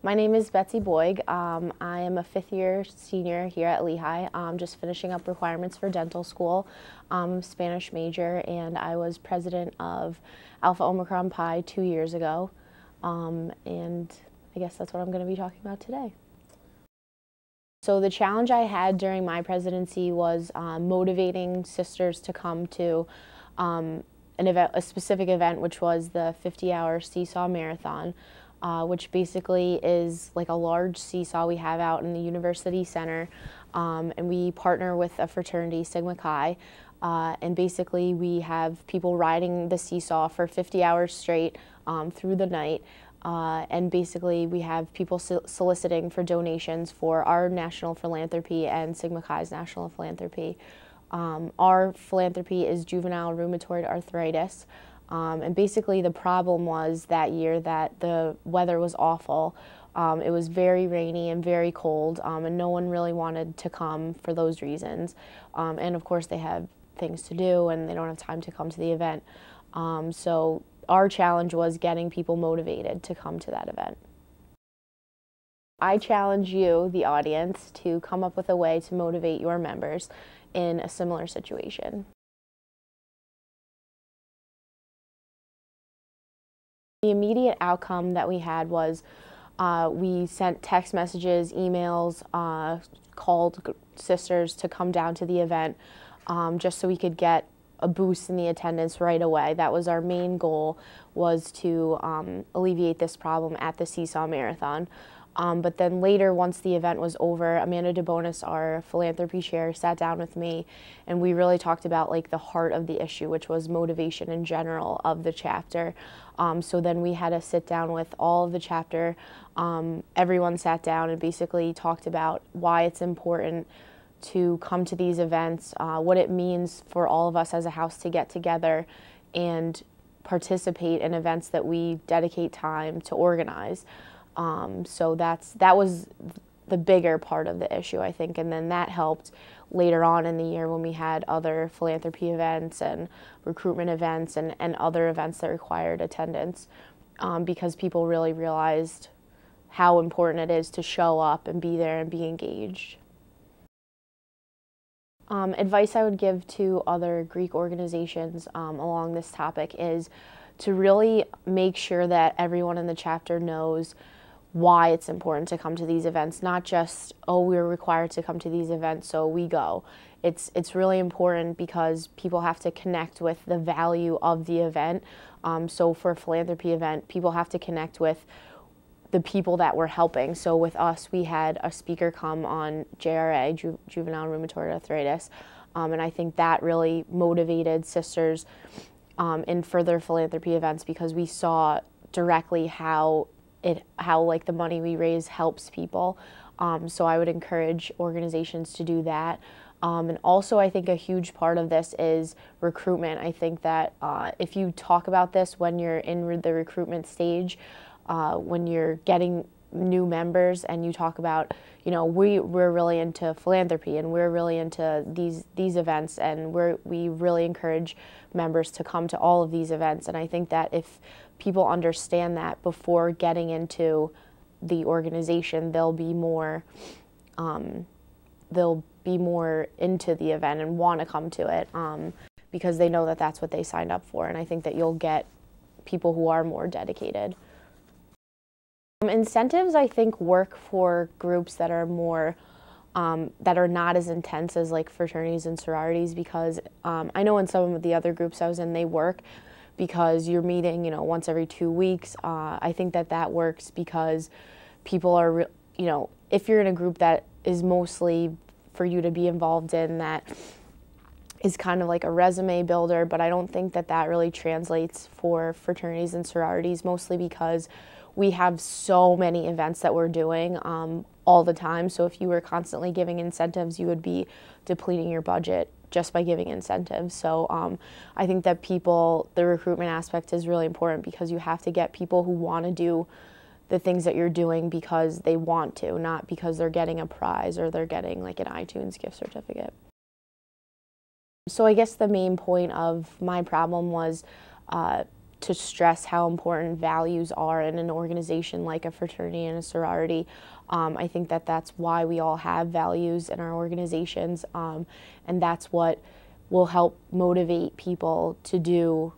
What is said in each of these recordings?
My name is Betsy Boig. I am a fifth-year senior here at Lehigh. Just finishing up requirements for dental school. Spanish major, and I was president of Alpha Omicron Pi 2 years ago. And I guess that's what I'm going to be talking about today. So the challenge I had during my presidency was motivating sisters to come to a specific event, which was the 50-hour Seesaw Marathon, which basically is like a large seesaw we have out in the University Center, and we partner with a fraternity, Sigma Chi, and basically we have people riding the seesaw for 50 hours straight through the night. And basically we have people soliciting for donations for our National Philanthropy and Sigma Chi's National Philanthropy. Our philanthropy is juvenile rheumatoid arthritis. And basically the problem was that year that the weather was awful. It was very rainy and very cold, and no one really wanted to come for those reasons. And of course they have things to do and they don't have time to come to the event. So our challenge was getting people motivated to come to that event. I challenge you, the audience, to come up with a way to motivate your members in a similar situation. The immediate outcome that we had was we sent text messages, emails, called sisters to come down to the event just so we could get a boost in the attendance right away. That was our main goal, was to alleviate this problem at the Seesaw Marathon. But then later, once the event was over, Amanda DeBonis, our philanthropy chair, sat down with me and we really talked about like the heart of the issue, which was motivation in general of the chapter. So then we had to sit down with all of the chapter. Everyone sat down and basically talked about why it's important to come to these events, what it means for all of us as a house to get together and participate in events that we dedicate time to organize. So that was the bigger part of the issue, I think, and then that helped later on in the year when we had other philanthropy events and recruitment events and other events that required attendance, because people really realized how important it is to show up and be there and be engaged. Advice I would give to other Greek organizations along this topic is to really make sure that everyone in the chapter knows why it's important to come to these events, not just, oh, we're required to come to these events, so we go. It's really important because people have to connect with the value of the event. So for a philanthropy event, people have to connect with the people that we're helping. So with us, we had a speaker come on JRA, juvenile rheumatoid arthritis, and I think that really motivated sisters in further philanthropy events because we saw directly how like the money we raise helps people. So I would encourage organizations to do that. And also I think a huge part of this is recruitment. I think that if you talk about this when you're in the recruitment stage, when you're getting new members and you talk about, you know, we're really into philanthropy and we're really into these events, and we really encourage members to come to all of these events. And I think that if people understand that before getting into the organization, they'll be more into the event and want to come to it because they know that that's what they signed up for. And I think that you'll get people who are more dedicated. Incentives, I think, work for groups that are more, that are not as intense as like fraternities and sororities, because I know in some of the other groups I was in, they work because you're meeting, you know, once every 2 weeks. I think that works because people are, you know, if you're in a group that is mostly for you to be involved in, that is kind of like a resume builder, but I don't think that really translates for fraternities and sororities, mostly because we have so many events that we're doing all the time. So if you were constantly giving incentives, you would be depleting your budget just by giving incentives. So I think that the recruitment aspect is really important because you have to get people who want to do the things that you're doing because they want to, not because they're getting a prize or they're getting like an iTunes gift certificate. So I guess the main point of my problem was to stress how important values are in an organization like a fraternity and a sorority. I think that that's why we all have values in our organizations, and that's what will help motivate people to do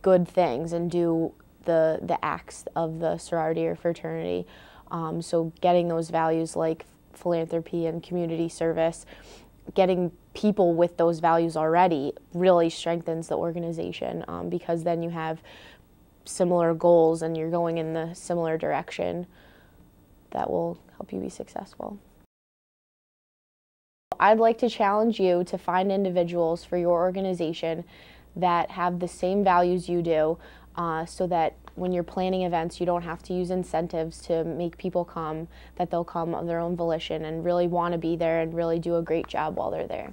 good things and do the acts of the sorority or fraternity. So getting those values like philanthropy and community service, getting people with those values already really strengthens the organization, because then you have similar goals and you're going in the similar direction that will help you be successful. I'd like to challenge you to find individuals for your organization that have the same values you do, so that when you're planning events, you don't have to use incentives to make people come, that they'll come of their own volition and really want to be there and really do a great job while they're there.